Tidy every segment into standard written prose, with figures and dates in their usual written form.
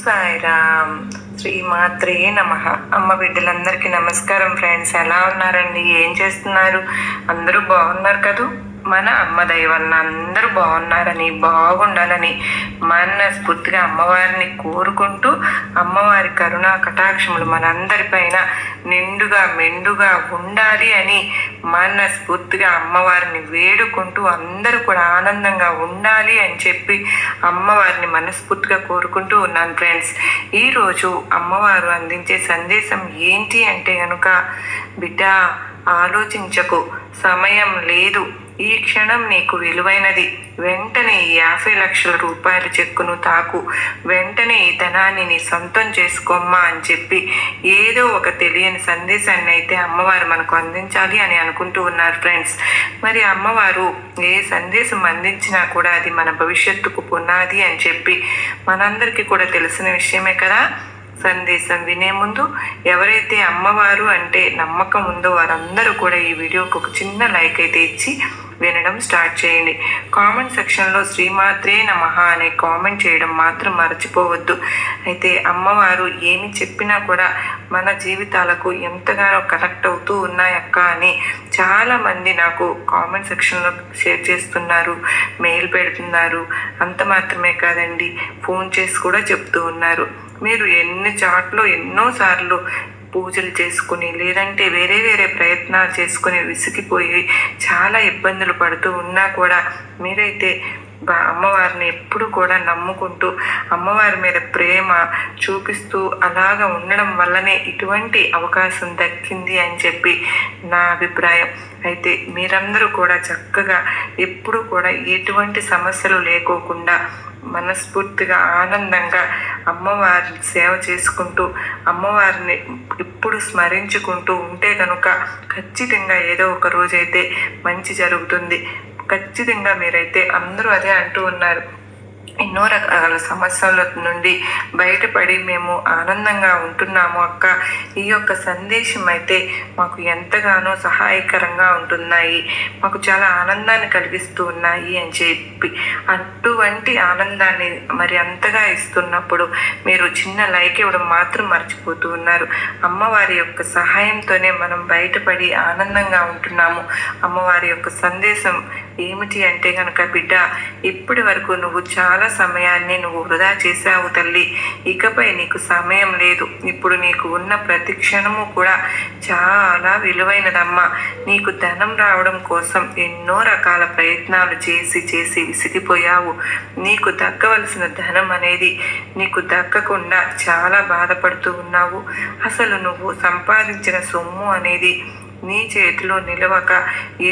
సాయిరామ్. శ్రీమాత్రే నమః. అమ్మ బిడ్డలందరికీ నమస్కారం ఫ్రెండ్స్. ఎలా ఉన్నారండి? ఏం చేస్తున్నారు? అందరూ బాగున్నారు కదూ? మన అమ్మ దయ వలన అందరూ బాగున్నారని, బాగుండాలని మనస్ఫూర్తిగా అమ్మవారిని కోరుకుంటూ, అమ్మవారి కరుణా కటాక్షములు మనందరిపైన నిండుగా మెండుగా ఉండాలి అని మనస్ఫూర్తిగా అమ్మవారిని వేడుకుంటూ, అందరూ కూడా ఆనందంగా ఉండాలి అని చెప్పి అమ్మవారిని మనస్ఫూర్తిగా కోరుకుంటూ ఉన్నాను ఫ్రెండ్స్. ఈరోజు అమ్మవారు అందించే సందేశం ఏంటి అంటే కనుక, బిడ్డ ఆలోచించకు, సమయం లేదు, ఈ క్షణం నీకు విలువైనది, వెంటనే 50 లక్షల రూపాయల చెక్కును తాకు, వెంటనే ఈ ధనాన్ని నీ సొంతం చేసుకోమ్మా అని చెప్పి ఏదో ఒక తెలియని సందేశాన్ని అయితే అమ్మవారు మనకు అందించాలి అని అనుకుంటూ ఉన్నారు ఫ్రెండ్స్. మరి అమ్మవారు ఏ సందేశం అందించినా కూడా అది మన భవిష్యత్తుకు పునాది అని చెప్పి మనందరికీ కూడా తెలిసిన విషయమే కదా. సందేశం వినే ముందు ఎవరైతే అమ్మవారు అంటే నమ్మకం ఉందో వారందరూ కూడా ఈ వీడియోకి ఒక చిన్న లైక్ అయితే ఇచ్చి వినడం స్టార్ట్ చేయండి. కామెంట్ సెక్షన్లో శ్రీమాత్రే నమః అనే కామెంట్ చేయడం మాత్రం మర్చిపోవద్దు. అయితే అమ్మవారు ఏమి చెప్పినా కూడా మన జీవితాలకు ఎంతగానో కనెక్ట్ అవుతూ ఉన్నాయక్క అని చాలామంది నాకు కామెంట్ సెక్షన్లో షేర్ చేస్తున్నారు, మెయిల్ పెడుతున్నారు. అంత మాత్రమే కాదండి, ఫోన్ చేసి కూడా చెప్తూ ఉన్నారు. మీరు ఎన్నోసార్లు పూజలు చేసుకుని, లేదంటే వేరే ప్రయత్నాలు చేసుకుని విసిగిపోయి చాలా ఇబ్బందులు పడుతూ ఉన్నా కూడా మీరైతే అమ్మవారిని ఎప్పుడు కూడా నమ్ముకుంటూ, అమ్మవారి మీద ప్రేమ చూపిస్తూ అలాగా ఉండడం వల్లనే ఇటువంటి అవకాశం దక్కింది అని చెప్పి నా అభిప్రాయం. అయితే మీరందరూ కూడా చక్కగా ఎప్పుడు కూడా ఎటువంటి సమస్యలు లేకోకుండా మనస్ఫూర్తిగా ఆనందంగా అమ్మవారిని సేవ చేసుకుంటూ, అమ్మవారిని ఇప్పుడు స్మరించుకుంటూ ఉంటే కనుక ఖచ్చితంగా ఏదో ఒక రోజైతే మంచి జరుగుతుంది. ఖచ్చితంగా మీరైతే అందరూ అదే అంటూ ఉన్నారు. ఎన్నో రకాల సమస్యల నుండి బయటపడి మేము ఆనందంగా ఉంటున్నాము అక్క. ఈ యొక్క సందేశం అయితే మాకు ఎంతగానో సహాయకరంగా ఉంటున్నాయి, మాకు చాలా ఆనందాన్ని కలిగిస్తూ ఉన్నాయి అని చెప్పి అటువంటి ఆనందాన్ని మరి అంతగా ఇస్తున్నప్పుడు మీరు చిన్న లైక్ ఇవ్వడం మాత్రం మర్చిపోతూ ఉన్నారు. అమ్మవారి యొక్క సహాయంతోనే మనం బయటపడి ఆనందంగా ఉంటున్నాము. అమ్మవారి యొక్క సందేశం ఏమిటి అంటే కనుక, బిడ్డ ఇప్పటి వరకు నువ్వు చాలా సమయాన్ని నువ్వు వృధా చేశావు తల్లి. ఇకపై నీకు సమయం లేదు. ఇప్పుడు నీకు ఉన్న ప్రతి క్షణము కూడా చాలా విలువైనదమ్మా. నీకు ధనం రావడం కోసం ఎన్నో రకాల ప్రయత్నాలు చేసి విసిగిపోయావు. నీకు దక్కవలసిన ధనం అనేది నీకు దక్కకుండా చాలా బాధపడుతూ ఉన్నావు. అసలు నువ్వు సంపాదించిన సొమ్ము అనేది నీ చేతిలో నిలవక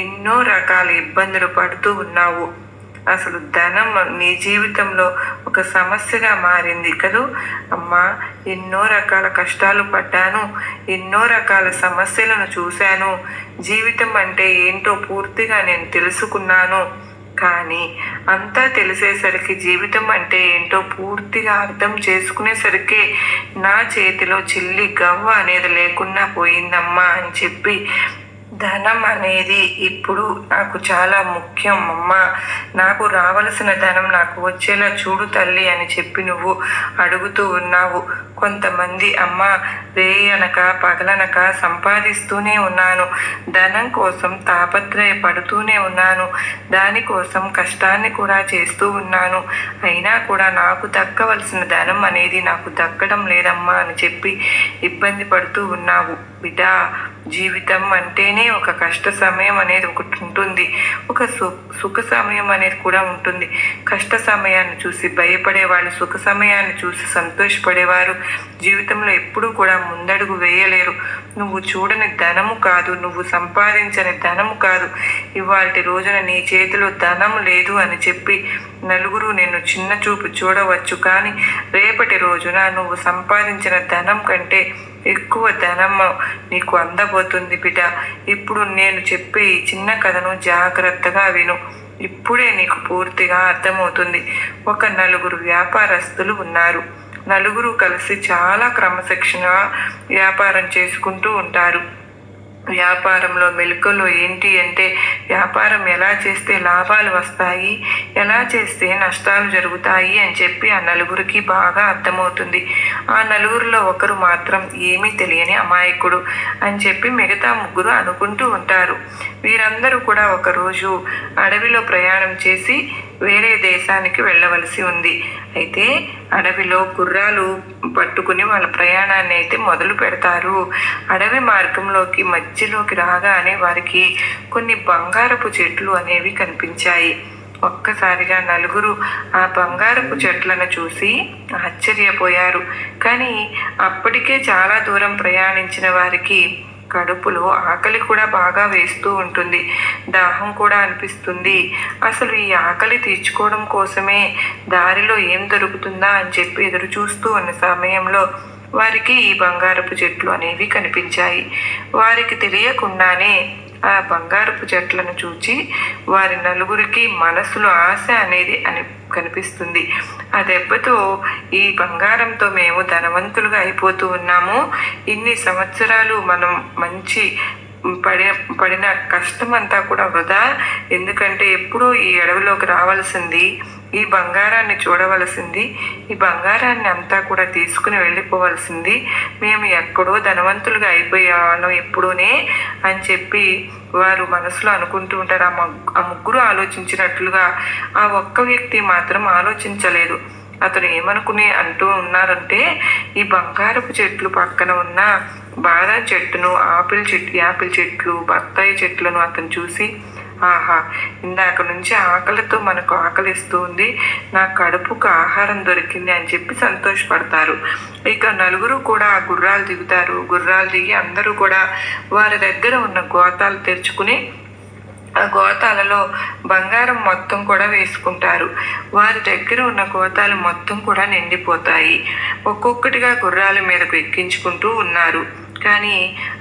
ఎన్నో రకాల ఇబ్బందులు పడుతూ ఉన్నావు. అసలు ధనం నీ జీవితంలో ఒక సమస్యగా మారింది కదూ అమ్మా. ఎన్నో రకాల కష్టాలు పడ్డాను, ఎన్నో రకాల సమస్యలను చూశాను. జీవితం అంటే ఏంటో పూర్తిగా నేను తెలుసుకున్నాను. కానీ అంతా తెలిసేసరికి, జీవితం అంటే ఏంటో పూర్తిగా అర్థం చేసుకునేసరికి నా చేతిలో చిల్లి గవ్వ అనేది లేకుండా పోయిందమ్మా అని చెప్పి, ధనం అనేది ఇప్పుడు నాకు చాలా ముఖ్యం అమ్మా. నాకు రావలసిన ధనం నాకు వచ్చేలా చూడు తల్లి అని చెప్పి నువ్వు అడుగుతూ ఉన్నావు. కొంతమంది అమ్మ రేయనక పగలనక సంపాదిస్తూనే ఉన్నాను, ధనం కోసం తాపత్రయపడుతూనే ఉన్నాను, దానికోసం కష్టాన్ని కూడా చేస్తూ ఉన్నాను, అయినా కూడా నాకు దక్కవలసిన ధనం అనేది నాకు దక్కడం లేదమ్మా అని చెప్పి ఇబ్బంది పడుతూ ఉన్నావు. బిడ్డ, జీవితం అంటేనే ఒక కష్ట సమయం అనేది ఒకటి ఉంటుంది, ఒక సుఖ సమయం అనేది కూడా ఉంటుంది. కష్ట సమయాన్ని చూసి భయపడేవాళ్ళు సుఖ సమయాన్ని చూసి సంతోషపడేవారు జీవితంలో ఎప్పుడూ కూడా ముందడుగు వేయలేరు. నువ్వు చూడని ధనము కాదు, నువ్వు సంపాదించని ధనము కాదు, ఇవాళ రోజున నీ చేతిలో ధనం లేదు అని చెప్పి నలుగురు నిన్ను చిన్న చూపు చూడవచ్చు. కానీ రేపటి రోజున నువ్వు సంపాదించిన ధనం కంటే ఎక్కువ ధనం నీకు అందబోతుంది బిడ్డ. ఇప్పుడు నేను చెప్పే ఈ చిన్న కథను జాగ్రత్తగా విను. ఇప్పుడే నీకు పూర్తిగా అర్థమవుతుంది. ఒక నలుగురు వ్యాపారస్తులు ఉన్నారు. నలుగురు కలిసి చాలా క్రమశిక్షణగా వ్యాపారం చేసుకుంటూ ఉంటారు. వ్యాపారంలో మెలకువలు ఏంటి అంటే వ్యాపారం ఎలా చేస్తే లాభాలు వస్తాయి, ఎలా చేస్తే నష్టాలు జరుగుతాయి అని చెప్పి ఆ నలుగురికి బాగా అర్థమవుతుంది. ఆ నలుగురిలో ఒకరు మాత్రం ఏమీ తెలియని అమాయకుడు అని చెప్పి మిగతా ముగ్గురు అనుకుంటూ ఉంటారు. వీరందరూ కూడా ఒకరోజు అడవిలో ప్రయాణం చేసి వేరే దేశానికి వెళ్ళవలసి ఉంది. అయితే అడవిలో గుర్రాలు పట్టుకుని వాళ్ళ ప్రయాణాన్ని అయితే మొదలు పెడతారు. అడవి మార్గంలోకి మధ్యలోకి రాగానే వారికి కొన్ని బంగారపు చెట్లు అనేవి కనిపించాయి. ఒక్కసారిగా నలుగురు ఆ బంగారపు చెట్లను చూసి ఆశ్చర్యపోయారు. కానీ అప్పటికే చాలా దూరం ప్రయాణించిన వారికి కడుపులో ఆకలి కూడా బాగా వేస్తూ ఉంటుంది, దాహం కూడా అనిపిస్తుంది. అసలు ఈ ఆకలి తీర్చుకోవడం కోసమే దారిలో ఏం దొరుకుతుందా అని చెప్పి ఎదురు చూస్తూ ఉన్న సమయంలో వారికి ఈ బంగారపు చెట్లు అనేవి కనిపించాయి. వారికి తెలియకుండానే ఆ బంగారపు చెట్లను చూచి వారి నలుగురికి మనసులో ఆశ అనేది కనిపిస్తుంది. ఆ దెబ్బతో ఈ బంగారంతో మేము ధనవంతులుగా అయిపోతూ ఉన్నాము, ఇన్ని సంవత్సరాలు మనం మంచి పడిన కష్టం అంతా కూడా వృధా. ఎందుకంటే ఎప్పుడూ ఈ అడవిలోకి రావాల్సింది, ఈ బంగారాన్ని చూడవలసింది, ఈ బంగారాన్ని అంతా కూడా తీసుకుని వెళ్ళిపోవలసింది, మేము ఎక్కడో ధనవంతులుగా అయిపోయేవాళ్ళం ఎప్పుడూనే అని చెప్పి వారు మనసులో అనుకుంటూ ఉంటారు. ఆ ముగ్గురు ఆలోచించినట్లుగా ఆ ఒక్క వ్యక్తి మాత్రం ఆలోచించలేదు. అతను ఏమనుకుని అంటూ ఉన్నారంటే, ఈ బంగారపు చెట్లు పక్కన ఉన్న బాదం చెట్టును, యాపిల్ చెట్లు, బత్తాయి చెట్లను అతను చూసి, ఆహా, ఇందాక నుంచి ఆకలితో మనకు ఆకలిస్తూ ఉంది, నా కడుపుకు ఆహారం దొరికింది అని చెప్పి సంతోషపడతారు. ఇక నలుగురు కూడా గుర్రాలు దిగుతారు. గుర్రాలు దిగి అందరూ కూడా వారి దగ్గర ఉన్న గోతాలు తెరుచుకుని ఆ గోతాలలో బంగారం మొత్తం కూడా వేసుకుంటారు. వారి దగ్గర ఉన్న గోతాలు మొత్తం కూడా నిండిపోతాయి. ఒక్కొక్కటిగా గుర్రాల మీదకు ఎక్కించుకుంటూ ఉన్నారు. కానీ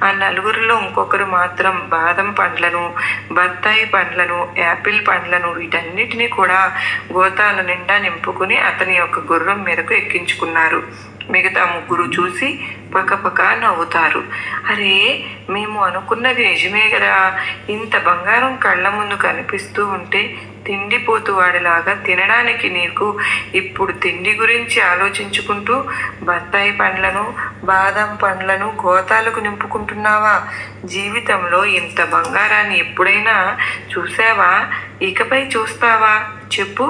ఆ నలుగురిలో ఇంకొకరు మాత్రం బాదం పండ్లను, బత్తాయి పండ్లను, యాపిల్ పండ్లను వీటన్నిటినీ కూడా గోతాల నిండా నింపుకుని అతని యొక్క గుర్రం మీదకు ఎక్కించుకున్నారు. మిగతా ముగ్గురు చూసి పకపక నవ్వుతారు. అరే, మేము అనుకున్నది నిజమే కదా, ఇంత బంగారం కళ్ళ ముందు కనిపిస్తూ ఉంటే తిండిపోతూ వాడిలాగా తినడానికి నీకు ఇప్పుడు తిండి గురించి ఆలోచించుకుంటూ బత్తాయి పండ్లను, బాదం పండ్లను గోతాలకు నింపుకుంటున్నావా? జీవితంలో ఇంత బంగారాన్ని ఎప్పుడైనా చూసావా? ఇకపై చూస్తావా? చెప్పు,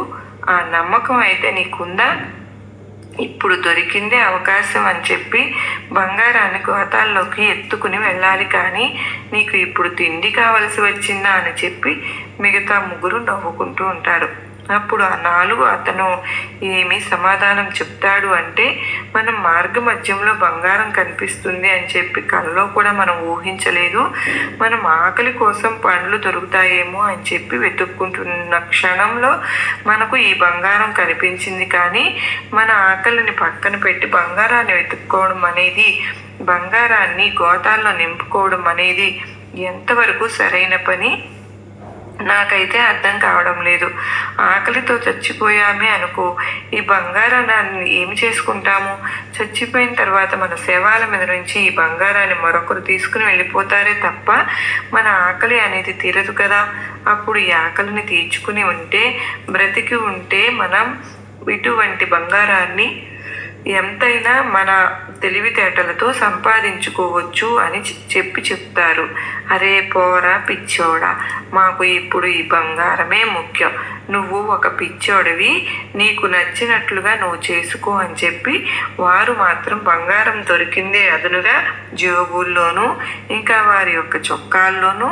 ఆ నమ్మకం అయితే నీకుందా? ఇప్పుడు దొరికిందే అవకాశం అని చెప్పి బంగారాన్ని గోతాల్లోకి ఎత్తుకుని వెళ్ళాలి, కానీ నీకు ఇప్పుడు తిండి కావలసి వచ్చిందా అని చెప్పి మిగతా ముగ్గురు నవ్వుకుంటూ ఉంటారు. అప్పుడు ఆ నాలుగు అతను ఏమి సమాధానం చెప్తాడు అంటే, మనం మార్గ మధ్యంలో బంగారం కనిపిస్తుంది అని చెప్పి కలలో కూడా మనం ఊహించలేదు. మనం ఆకలి కోసం పండ్లు దొరుకుతాయేమో అని చెప్పి వెతుక్కుంటున్న క్షణంలో మనకు ఈ బంగారం కనిపించింది. కానీ మన ఆకలిని పక్కన పెట్టి బంగారాన్ని వెతుక్కోవడం అనేది, బంగారాన్ని గోతాల్లో నింపుకోవడం అనేది ఎంతవరకు సరైన పని నాకైతే అర్థం కావడం లేదు. ఆకలితో చచ్చిపోయామే అనుకో, ఈ బంగారాన్ని ఏమి చేసుకుంటాము? చచ్చిపోయిన తర్వాత మన శవాల మీద నుంచి ఈ బంగారాన్ని మరొకరు తీసుకుని వెళ్ళిపోతారే తప్ప మన ఆకలి అనేది తీరదు కదా. అప్పుడు ఈ ఆకలిని తీర్చుకుని ఉంటే, బ్రతికి ఉంటే మనం ఇటువంటి బంగారాన్ని ఎంతైనా మన తెలివితేటలతో సంపాదించుకోవచ్చు అని చెప్తారు. అరే పోరా పిచ్చోడా, మాకు ఇప్పుడు ఈ బంగారమే ముఖ్యం, నువ్వు ఒక పిచ్చోడివి, నీకు నచ్చినట్లుగా నువ్వు చేసుకో అని చెప్పి వారు మాత్రం బంగారం దొరికిందే అదునుగా జేబుల్లోనూ, ఇంకా వారి యొక్క చొక్కాల్లోనూ,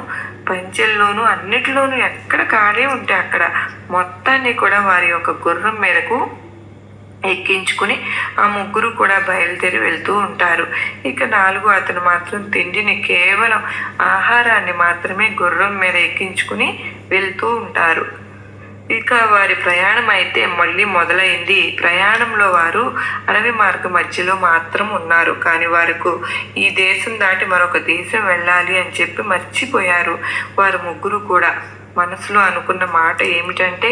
పంచెల్లోనూ, అన్నిటిలోనూ ఎక్కడ ఖాళీ ఉంటే అక్కడ మొత్తాన్ని కూడా వారి యొక్క గుర్రం మేరకు ఎక్కించుకుని ఆ ముగ్గురు కూడా బయలుదేరి వెళ్తూ ఉంటారు. ఇక నాలుగు అతను మాత్రం తిండిని, కేవలం ఆహారాన్ని మాత్రమే గుర్రం మీద ఎక్కించుకుని వెళ్తూ ఉంటారు. ఇక వారి ప్రయాణం అయితే మళ్ళీ మొదలైంది. ప్రయాణంలో వారు అడవి మార్గ మధ్యలో మాత్రం ఉన్నారు. కానీ వారికి ఈ దేశం దాటి మరొక దేశం వెళ్ళాలి అని చెప్పి మర్చిపోయారు వారు ముగ్గురు కూడా. మనసులో అనుకున్న మాట ఏమిటంటే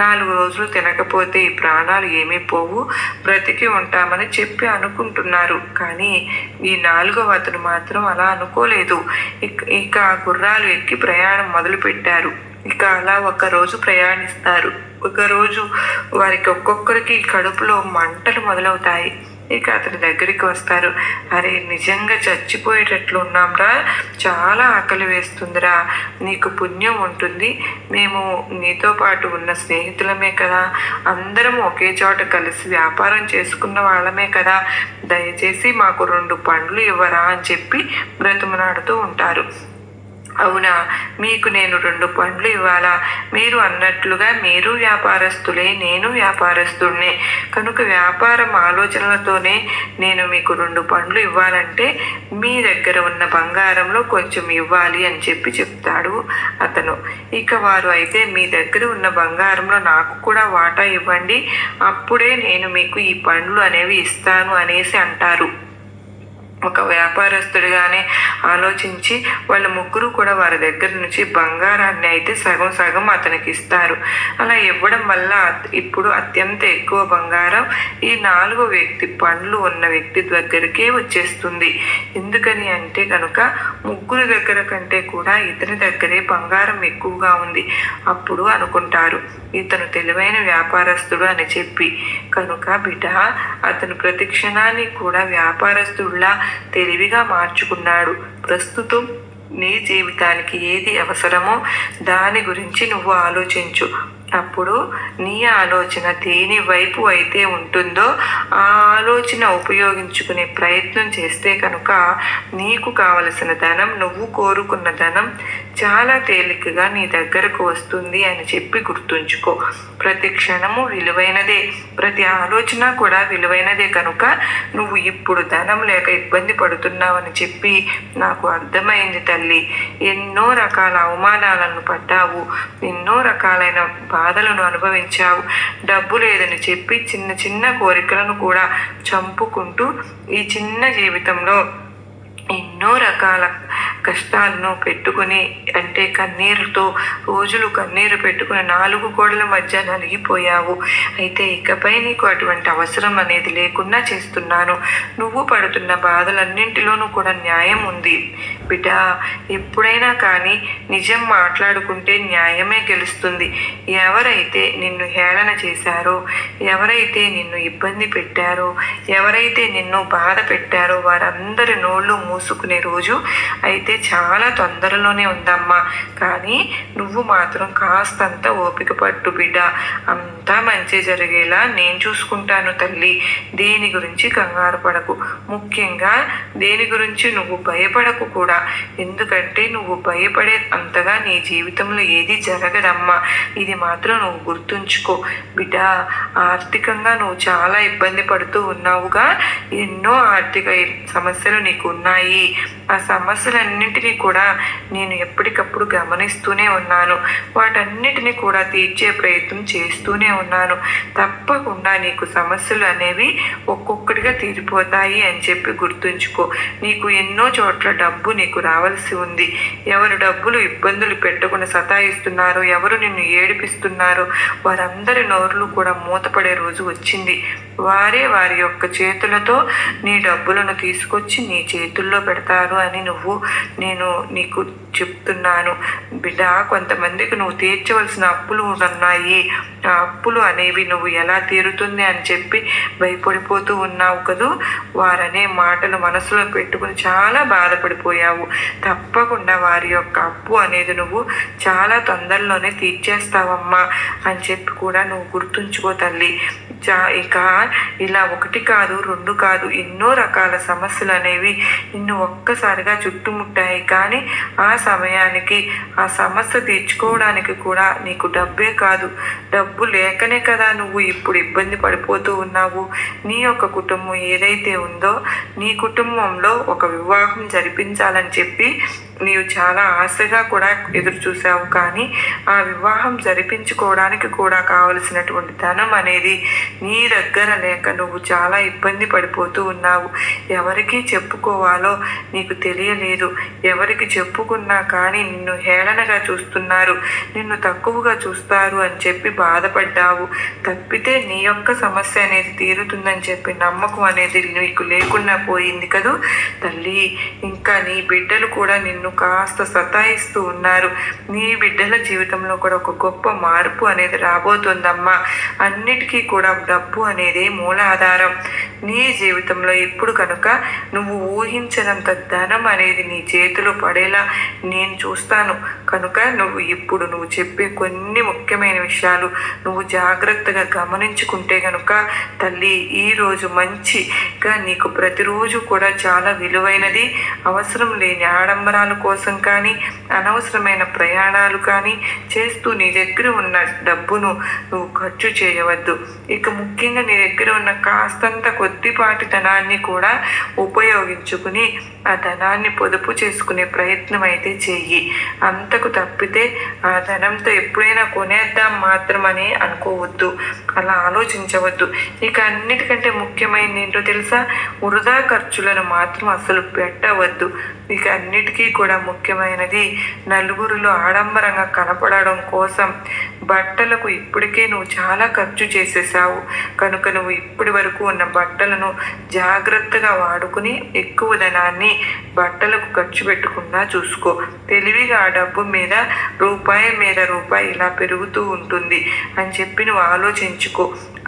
4 రోజులు తినకపోతే ఈ ప్రాణాలు ఏమీ పోవు, బ్రతికి ఉంటామని చెప్పి అనుకుంటున్నారు. కానీ ఈ 4వ అతను మాత్రం అలా అనుకోలేదు. ఇక గుర్రాలు ఎక్కి ప్రయాణం మొదలుపెట్టారు. ఇక అలా ఒకరోజు ప్రయాణిస్తారు. ఒకరోజు వారికి ఒక్కొక్కరికి కడుపులో మంటలు మొదలవుతాయి. ఇక అతని దగ్గరికి వస్తారు. అరే, నిజంగా చచ్చిపోయేటట్లు ఉన్నాంరా, చాలా ఆకలి వేస్తుందిరా, నీకు పుణ్యం ఉంటుంది, మేము నీతో పాటు ఉన్న స్నేహితులమే కదా, అందరం ఒకే చోట కలిసి వ్యాపారం చేసుకున్న వాళ్ళమే కదా, దయచేసి మాకు 2 పండ్లు ఇవ్వరా అని చెప్పి బ్రతిమలాడుతూ ఉంటారు. అవునా, మీకు నేను 2 పండ్లు ఇవ్వాలా? మీరు అన్నట్లుగా మీరు వ్యాపారస్తులే, నేను వ్యాపారస్తుడినే కనుక వ్యాపారం ఆలోచనలతోనే నేను మీకు 2 పండ్లు ఇవ్వాలంటే మీ దగ్గర ఉన్న బంగారంలో కొంచెం ఇవ్వాలి అని చెప్పి చెప్తాడు అతను. ఇక వారు అయితే మీ దగ్గర ఉన్న బంగారంలో నాకు కూడా వాటా ఇవ్వండి, అప్పుడే నేను మీకు ఈ పండ్లు అనేవి ఇస్తాను అనేసి అంటారు. ఒక వ్యాపారస్తుడిగానే ఆలోచించి వాళ్ళ ముగ్గురు కూడా వారి దగ్గర నుంచి బంగారాన్ని అయితే సగం సగం అతనికి ఇస్తారు. అలా ఇవ్వడం వల్ల ఇప్పుడు అత్యంత ఎక్కువ బంగారం ఈ 4వ వ్యక్తి, పండ్లు ఉన్న వ్యక్తి దగ్గరికే వచ్చేస్తుంది. ఎందుకని అంటే కనుక ముగ్గురు దగ్గర కంటే కూడా ఇతని దగ్గరే బంగారం ఎక్కువగా ఉంది. అప్పుడు అనుకుంటారు ఇతను తెలివైన వ్యాపారస్తుడు అని చెప్పి. కనుక బిడ్డ, అతను ప్రతి క్షణాన్ని కూడా వ్యాపారస్తుడిలా తెలివిగా మార్చుకున్నాడు. ప్రస్తుతం నీ జీవితానికి ఏది అవసరమో దాని గురించి నువ్వు ఆలోచించు. అప్పుడు నీ ఆలోచన దేని వైపు అయితే ఉంటుందో ఆ ఆలోచన ఉపయోగించుకునే ప్రయత్నం చేస్తే కనుక నీకు కావలసిన ధనం, నువ్వు కోరుకున్న ధనం చాలా తేలికగా నీ దగ్గరకు వస్తుంది అని చెప్పి గుర్తుంచుకో. ప్రతి క్షణము విలువైనదే, ప్రతి ఆలోచన కూడా విలువైనదే. కనుక నువ్వు ఇప్పుడు ధనం లేక ఇబ్బంది పడుతున్నావని చెప్పి నాకు అర్థమైంది తల్లి. ఎన్నో రకాల అవమానాలను పడ్డావు, ఎన్నో రకాలైన బాధలను అనుభవించావు. డబ్బు లేదని చెప్పి చిన్న చిన్న కోరికలను కూడా చంపుకుంటూ ఈ చిన్న జీవితంలో ఎన్నో రకాల కష్టాలను పెట్టుకుని, అంటే కన్నీరుతో రోజులు కన్నీరు పెట్టుకుని 4 గోడల మధ్య నలిగిపోయావు. అయితే ఇకపై నీకు అటువంటి అవసరం అనేది లేకుండా చేస్తున్నాను. నువ్వు పడుతున్న బాధలన్నింటిలోనూ కూడా న్యాయం ఉంది బిడ్డ. ఎప్పుడైనా కానీ నిజం మాట్లాడుకుంటే న్యాయమే గెలుస్తుంది. ఎవరైతే నిన్ను హేళన చేశారో, ఎవరైతే నిన్ను ఇబ్బంది పెట్టారో, ఎవరైతే నిన్ను బాధ పెట్టారో వారందరి నోళ్ళు మూసుకునే రోజు అయితే చాలా తొందరలోనే ఉందమ్మా. కానీ నువ్వు మాత్రం కాస్తంత ఓపిక పట్టు బిడ్డ. అంతా మంచి జరిగేలా నేను చూసుకుంటాను తల్లి. దేని గురించి కంగారు పడకు, ముఖ్యంగా దేని గురించి నువ్వు భయపడకు కూడా. ఎందుకంటే నువ్వు భయపడే అంతగా నీ జీవితంలో ఏది జరగదమ్మా. ఇది మాత్రం నువ్వు గుర్తుంచుకో బిడ్డ. ఆర్థికంగా నువ్వు చాలా ఇబ్బంది పడుతూ ఉన్నావుగా, ఎన్నో ఆర్థిక సమస్యలు నీకు ఉన్నాయి. ఆ సమస్యలన్నింటినీ కూడా నేను ఎప్పటికప్పుడు గమనిస్తూనే ఉన్నాను. వాటన్నిటిని కూడా తీర్చే ప్రయత్నం చేస్తూనే ఉన్నాను. తప్పకుండా నీకు సమస్యలు అనేవి ఒక్కొక్కటిగా తీరిపోతాయి అని చెప్పి గుర్తుంచుకో. నీకు ఎన్నో చోట్ల డబ్బు నీకు రావాల్సి ఉంది. ఎవరు డబ్బులు ఇబ్బందులు పెట్టకుండా సతాయిస్తున్నారో, ఎవరు నిన్ను ఏడిపిస్తున్నారో వారందరి నోర్లు కూడా మూతపడే రోజు వచ్చింది. వారే వారి యొక్క చేతులతో నీ డబ్బులను తీసుకొచ్చి నీ చేతుల్లో పెడతారు అని నేను నీకు చెప్తున్నాను బిడ్డ. కొంతమందికి నువ్వు తీర్చవలసిన అప్పులు ఉన్నాయి. ఆ అప్పులు అనేవి నువ్వు ఎలా తీరుతుంది అని చెప్పి భయపడిపోతూ ఉన్నావు కదూ. వారనే మాటలు మనసులో పెట్టుకుని చాలా బాధపడిపోయావు. తప్పకుండా వారి యొక్క అప్పు అనేది నువ్వు చాలా తొందరలోనే తీర్చేస్తావమ్మా అని చెప్పి కూడా నువ్వు గుర్తుంచుకో తల్లి. ఇక ఇలా ఒకటి కాదు, రెండు కాదు, ఎన్నో రకాల సమస్యలు అనేవి నిన్ను ఒక్కసారిగా చుట్టుముట్టాయి. కానీ ఆ సమయానికి ఆ సమస్య తీర్చుకోవడానికి కూడా నీకు డబ్బే కాదు, డబ్బు లేకనే కదా నువ్వు ఇప్పుడు ఇబ్బంది పడిపోతూ ఉన్నావు. నీ యొక్క కుటుంబం ఏదైతే ఉందో, నీ కుటుంబంలో ఒక వివాహం జరిపించాలని చెప్పి నీవు చాలా ఆశగా కూడా ఎదురు చూసావు. కానీ ఆ వివాహం జరిపించుకోవడానికి కూడా కావలసినటువంటి ధనం అనేది నీ దగ్గర లేక నువ్వు చాలా ఇబ్బంది పడిపోతూ ఉన్నావు. ఎవరికి చెప్పుకోవాలో నీకు తెలియలేదు. ఎవరికి చెప్పుకున్నా కానీ నిన్ను హేళనగా చూస్తున్నారు, నిన్ను తక్కువగా చూస్తారు అని చెప్పి బాధపడ్డావు. తప్పితే నీ యొక్క సమస్య అనేది తీరుతుందని చెప్పి నమ్మకం అనేది నీకు లేకుండా పోయింది కదూ తల్లి. ఇంకా నీ బిడ్డలు కూడా నిన్ను కాస్త సతాయిస్తూ ఉన్నారు. నీ బిడ్డల జీవితంలో కూడా ఒక గొప్ప మార్పు అనేది రాబోతుందమ్మా. అన్నిటికీ కూడా డబ్బు అనేది మూలాధారం నీ జీవితంలో. ఇప్పుడు కనుక నువ్వు ఊహించనంత ధనం అనేది నీ చేతిలో పడేలా నేను చూస్తాను. కనుక నువ్వు చెప్పే కొన్ని ముఖ్యమైన విషయాలు నువ్వు జాగ్రత్తగా గమనించుకుంటే కనుక తల్లి, ఈరోజు మంచిగా నీకు ప్రతిరోజు కూడా చాలా విలువైనది. అవసరం లేని ఆడంబరాల కోసం కానీ, అనవసరమైన ప్రయాణాలు కానీ చేస్తూ నీ దగ్గర ఉన్న డబ్బును నువ్వు ఖర్చు చేయవద్దు. ఇక ముఖ్యంగా నీ దగ్గర ఉన్న కాస్తంత కొద్దిపాటి ధనాన్ని కూడా ఉపయోగించుకుని ఆ ధనాన్ని పొదుపు చేసుకునే ప్రయత్నం అయితే చెయ్యి. అంతకు తప్పితే ఆ ధనంతో ఎప్పుడైనా కొనేద్దాం మాత్రమని అనుకోవద్దు, అలా ఆలోచించవద్దు. ఇక అన్నిటికంటే ముఖ్యమైనది ఏంటో తెలుసా? వృధా ఖర్చులను మాత్రం అసలు పెట్టవద్దు. ఇక అన్నిటికీ కూడా ముఖ్యమైనది, నలుగురిలో ఆడంబరంగా కనపడడం కోసం బట్టలకు ఇప్పటికే నువ్వు చాలా ఖర్చు చేసేసావు. కనుక నువ్వు ఇప్పటి వరకు ఉన్న బట్టలను జాగ్రత్తగా వాడుకుని ఎక్కువ ధనాన్ని బట్టలకు ఖర్చు పెట్టకుండా చూసుకో. తెలివిగా ఆ డబ్బు మీద రూపాయి ఇలా పెరుగుతూ ఉంటుంది అని చెప్పి నువ్వు ఆలోచించుకో.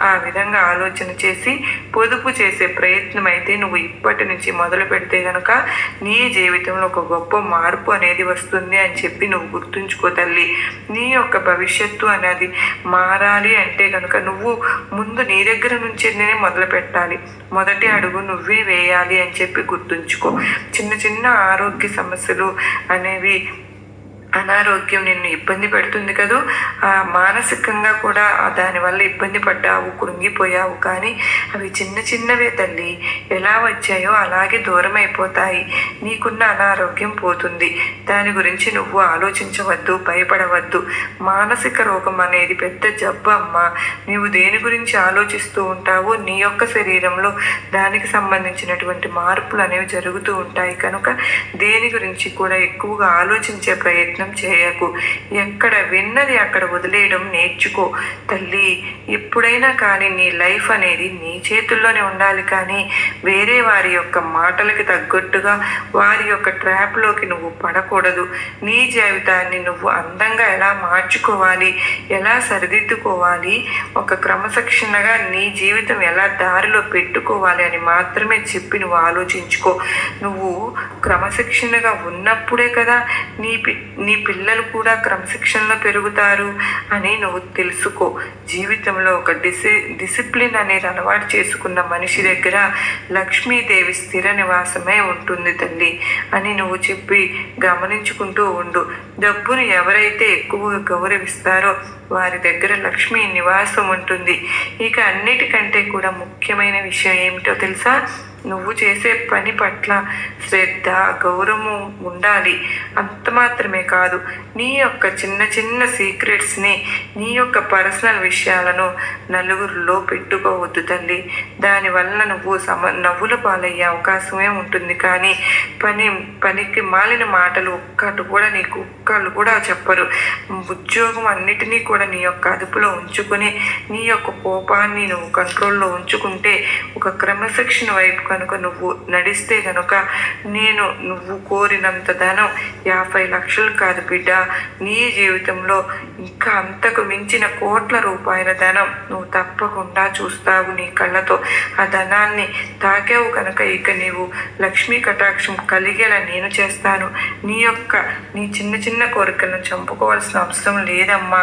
ఆ విధంగా ఆలోచన చేసి పొదుపు చేసే ప్రయత్నం అయితే నువ్వు ఇప్పటి నుంచి మొదలు పెడితే కనుక నీ జీవితంలో ఒక గొప్ప మార్పు అనేది వస్తుంది అని చెప్పి నువ్వు గుర్తుంచుకో తల్లి. నీ యొక్క భవిష్యత్తు అనేది మారాలి అంటే కనుక నువ్వు ముందు నీ దగ్గర నుంచే మొదలు పెట్టాలి. మొదటి అడుగు నువ్వే వేయాలి అని చెప్పి గుర్తుంచుకో. చిన్న చిన్న ఆరోగ్య సమస్యలు అనేవి, అనారోగ్యం నిన్ను ఇబ్బంది పెడుతుంది కదూ, మానసికంగా కూడా దానివల్ల ఇబ్బంది పడ్డావు, కృంగిపోయావు. కానీ అవి చిన్న చిన్నవే తల్లి. ఎలా వచ్చాయో అలాగే దూరం అయిపోతాయి. నీకున్న అనారోగ్యం పోతుంది. దాని గురించి నువ్వు ఆలోచించవద్దు, భయపడవద్దు. మానసిక రోగం అనేది పెద్ద జబ్బు అమ్మ. నీవు దేని గురించి ఆలోచిస్తూ ఉంటావో నీ యొక్క శరీరంలో దానికి సంబంధించినటువంటి మార్పులు అనేవి జరుగుతూ ఉంటాయి. కనుక దేని గురించి కూడా ఎక్కువగా ఆలోచించే ప్రయత్నం చేయకు. ఎక్కడ విన్నది అక్కడ వదిలేయడం నేర్చుకో తల్లి. ఎప్పుడైనా కానీ నీ లైఫ్ అనేది నీ చేతుల్లోనే ఉండాలి. కానీ వేరే వారి యొక్క మాటలకి తగ్గట్టుగా వారి యొక్క ట్రాప్లోకి నువ్వు పడకూడదు. నీ జీవితాన్ని నువ్వు అందంగా ఎలా మార్చుకోవాలి, ఎలా సరిదిద్దుకోవాలి, ఒక క్రమశిక్షణగా నీ జీవితం ఎలా దారిలో పెట్టుకోవాలి అని మాత్రమే చెప్పి నువ్వు ఆలోచించుకో. నువ్వు క్రమశిక్షణగా ఉన్నప్పుడే కదా నీ పిల్లలు కూడా క్రమశిక్షణలో పెరుగుతారు అని నువ్వు తెలుసుకో. జీవితంలో ఒక డిసిప్లిన్ అనేది అలవాటు చేసుకున్న మనిషి దగ్గర లక్ష్మీదేవి స్థిర నివాసమే ఉంటుంది తల్లి అని నువ్వు చెప్పి గమనించుకుంటూ ఉండు. డబ్బును ఎవరైతే ఎక్కువగా గౌరవిస్తారో వారి దగ్గర లక్ష్మీ నివాసం ఉంటుంది. ఇక అన్నిటికంటే కూడా ముఖ్యమైన విషయం ఏమిటో తెలుసా? నువ్వు చేసే పని పట్ల శ్రద్ధ, గౌరవం ఉండాలి. అంత మాత్రమే కాదు, నీ యొక్క చిన్న చిన్న సీక్రెట్స్ని, నీ యొక్క పర్సనల్ విషయాలను నలుగురిలో పెట్టుకోవద్దు తల్లి. దానివల్ల నువ్వు నవ్వుల పాలయ్యే అవకాశమే ఉంటుంది. కానీ పనికి మాలిన మాటలు ఒక్కటి కూడా నీకు ఒక్కళ్ళు కూడా చెప్పరు. ఉద్యోగం అన్నిటినీ కూడా నీ యొక్క అదుపులో ఉంచుకొని నీ యొక్క కోపాన్ని నువ్వు కంట్రోల్లో ఉంచుకుంటే ఒక క్రమశిక్షణ వైపు కనుక నువ్వు నడిస్తే కనుక నువ్వు కోరినంత ధనం 50 లక్షలు కాదు బిడ్డ, నీ జీవితంలో ఇంకా అంతకు మించిన కోట్ల రూపాయల ధనం నువ్వు తప్పకుండా చూస్తావు నీ కళ్ళతో. ఆ ధనాన్ని తాకావు కనుక ఇక నీవు లక్ష్మీ కటాక్షం కలిగేలా నేను చేస్తాను. నీ చిన్న చిన్న కోరికలను చంపుకోవాల్సిన అవసరం లేదమ్మా.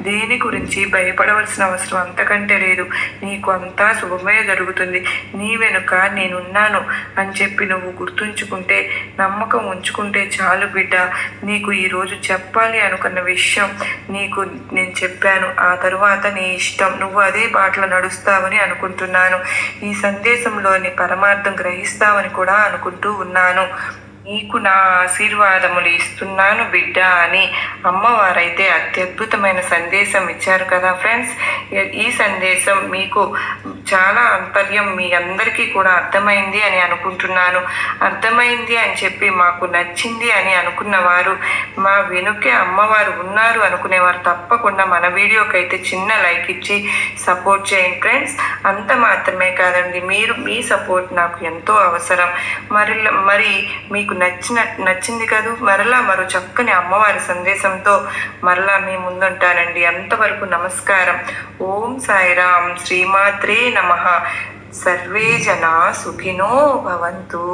దేని గురించి భయపడవలసిన అవసరం అంతకంటే లేదు. నీకు అంతా శుభమే జరుగుతుంది. నీ వెనుక నేనున్నాను అని చెప్పి నువ్వు గుర్తుంచుకుంటే, నమ్మకం ఉంచుకుంటే చాలు బిడ్డ. నీకు ఈరోజు చెప్పాలి అనుకున్న విషయం నేను చెప్పాను. ఆ తరువాత నీ ఇష్టం, నువ్వు అదే బాటలో నడుస్తావని అనుకుంటున్నాను. ఈ సందేశంలోని పరమార్థం గ్రహిస్తావని కూడా అనుకుంటూ ఉన్నాను. నీకు నా ఆశీర్వాదములు ఇస్తున్నాను బిడ్డ అని అమ్మవారైతే అత్యద్భుతమైన సందేశం ఇచ్చారు కదా ఫ్రెండ్స్. ఈ సందేశం మీకు చాలా అంతర్యం మీ అందరికీ కూడా అర్థమైంది అని అనుకుంటున్నాను. అర్థమైంది అని చెప్పి మాకు నచ్చింది అని అనుకున్నవారు, మా వెనుకే అమ్మవారు ఉన్నారు అనుకునేవారు తప్పకుండా మన వీడియోకి అయితే చిన్న లైక్ ఇచ్చి సపోర్ట్ చేయండి ఫ్రెండ్స్. అంత మాత్రమే కాదండి, మీ సపోర్ట్ నాకు ఎంతో అవసరం. మరి మీకు నచ్చింది కాదు, మరో చక్కని అమ్మవారి సందేశంతో మరలా మీ ముందుంటానండి. అంతవరకు నమస్కారం. ఓం సాయిరాం. శ్రీమాత్రే నమః. సర్వే జనా సుఖినో భవంతు.